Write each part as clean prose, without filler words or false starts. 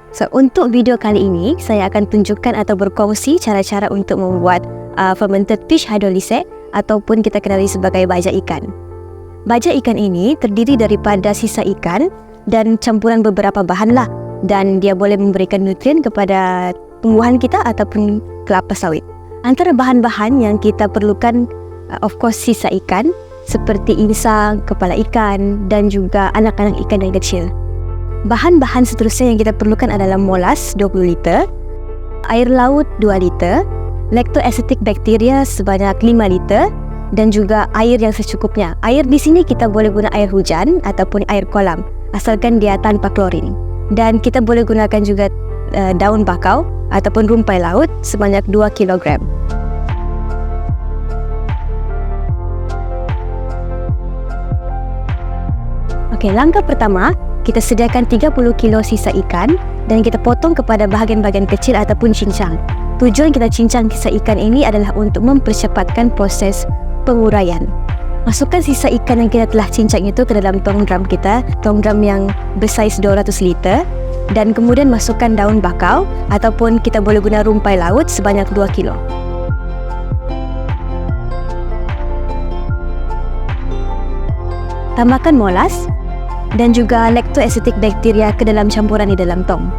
So, untuk video kali ini, saya akan tunjukkan atau berkongsi cara-cara untuk membuat fermented fish hydrolysate ataupun kita kenali sebagai baja ikan. Baja ikan ini terdiri daripada sisa ikan dan campuran beberapa bahan lah, dan dia boleh memberikan nutrien kepada tumbuhan kita ataupun kelapa sawit. Antara bahan-bahan yang kita perlukan, of course, sisa ikan seperti insang, kepala ikan dan juga anak-anak ikan yang kecil. Bahan-bahan seterusnya yang kita perlukan adalah molas 20 liter, air laut 2 liter, lactoacetic bacteria sebanyak 5 liter dan juga air yang secukupnya. Air di sini kita boleh guna air hujan ataupun air kolam asalkan dia tanpa klorin. Dan kita boleh gunakan juga daun bakau ataupun rumpai laut sebanyak 2 kilogram. Okey, langkah pertama, kita sediakan 30 kilo sisa ikan dan kita potong kepada bahagian-bahagian kecil ataupun cincang. Tujuan kita cincang sisa ikan ini adalah untuk mempercepatkan proses penguraian. Masukkan sisa ikan yang kita telah cincang itu ke dalam tong drum kita, tong drum yang bersaiz 200 liter, dan kemudian masukkan daun bakau ataupun kita boleh guna rumpai laut sebanyak 2 kilo. Tambahkan molas dan juga lactoacetic bacteria ke dalam campuran di dalam tong.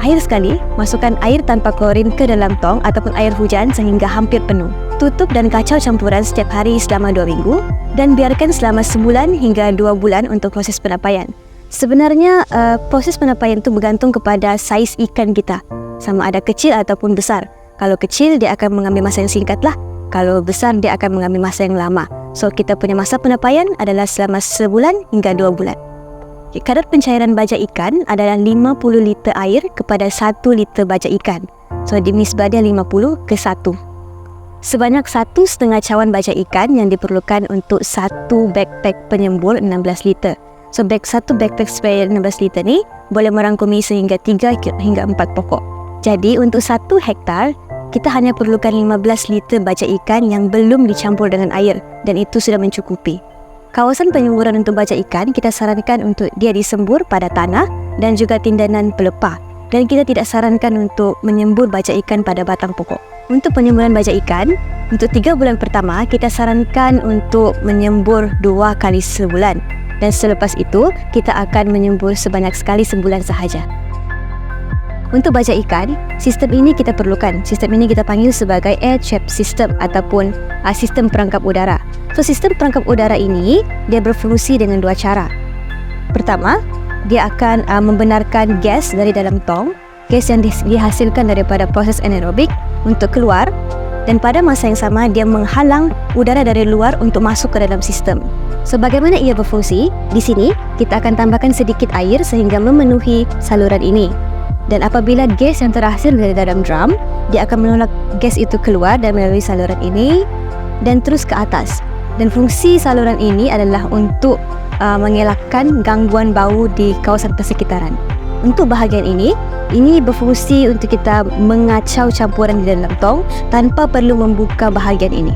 Akhir sekali, masukkan air tanpa klorin ke dalam tong ataupun air hujan sehingga hampir penuh. Tutup dan kacau campuran setiap hari selama 2 minggu dan biarkan selama sebulan hingga 2 bulan untuk proses penapaian. Sebenarnya proses penapaian itu bergantung kepada saiz ikan kita, sama ada kecil ataupun besar. Kalau kecil dia akan mengambil masa yang singkat lah, kalau besar dia akan mengambil masa yang lama. So, kita punya masa penapaian adalah selama sebulan hingga 2 bulan. Kadar pencairan baja ikan adalah 50 liter air kepada 1 liter baja ikan. So, nisbah dia 50 ke 1. Sebanyak 1,5 cawan baja ikan yang diperlukan untuk satu backpack penyembur 16 liter. So, satu backpack spray 16 liter ni boleh merangkumi sehingga 3 hingga 4 pokok. Jadi, untuk 1 hektar, kita hanya perlukan 15 liter baja ikan yang belum dicampur dengan air dan itu sudah mencukupi. Kawasan penyemburan untuk baja ikan kita sarankan untuk dia disembur pada tanah dan juga tindanan pelepah, dan kita tidak sarankan untuk menyembur baja ikan pada batang pokok. Untuk penyemburan baja ikan, untuk 3 bulan pertama kita sarankan untuk menyembur 2 kali sebulan, dan selepas itu kita akan menyembur sebanyak sekali sebulan sahaja. Untuk baja ikan, sistem ini kita perlukan. Sistem ini kita panggil sebagai air trap system ataupun sistem perangkap udara. So, sistem perangkap udara ini dia berfungsi dengan 2 cara. Pertama, dia akan membenarkan gas dari dalam tong, gas yang dihasilkan daripada proses anaerobik untuk keluar, dan pada masa yang sama dia menghalang udara dari luar untuk masuk ke dalam sistem. So, bagaimana ia berfungsi? Di sini kita akan tambahkan sedikit air sehingga memenuhi saluran ini. Dan apabila gas yang terhasil dari dalam drum, dia akan menolak gas itu keluar dan melalui saluran ini dan terus ke atas. Dan fungsi saluran ini adalah untuk mengelakkan gangguan bau di kawasan persekitaran. Untuk bahagian ini berfungsi untuk kita mengacau campuran di dalam tong tanpa perlu membuka bahagian ini.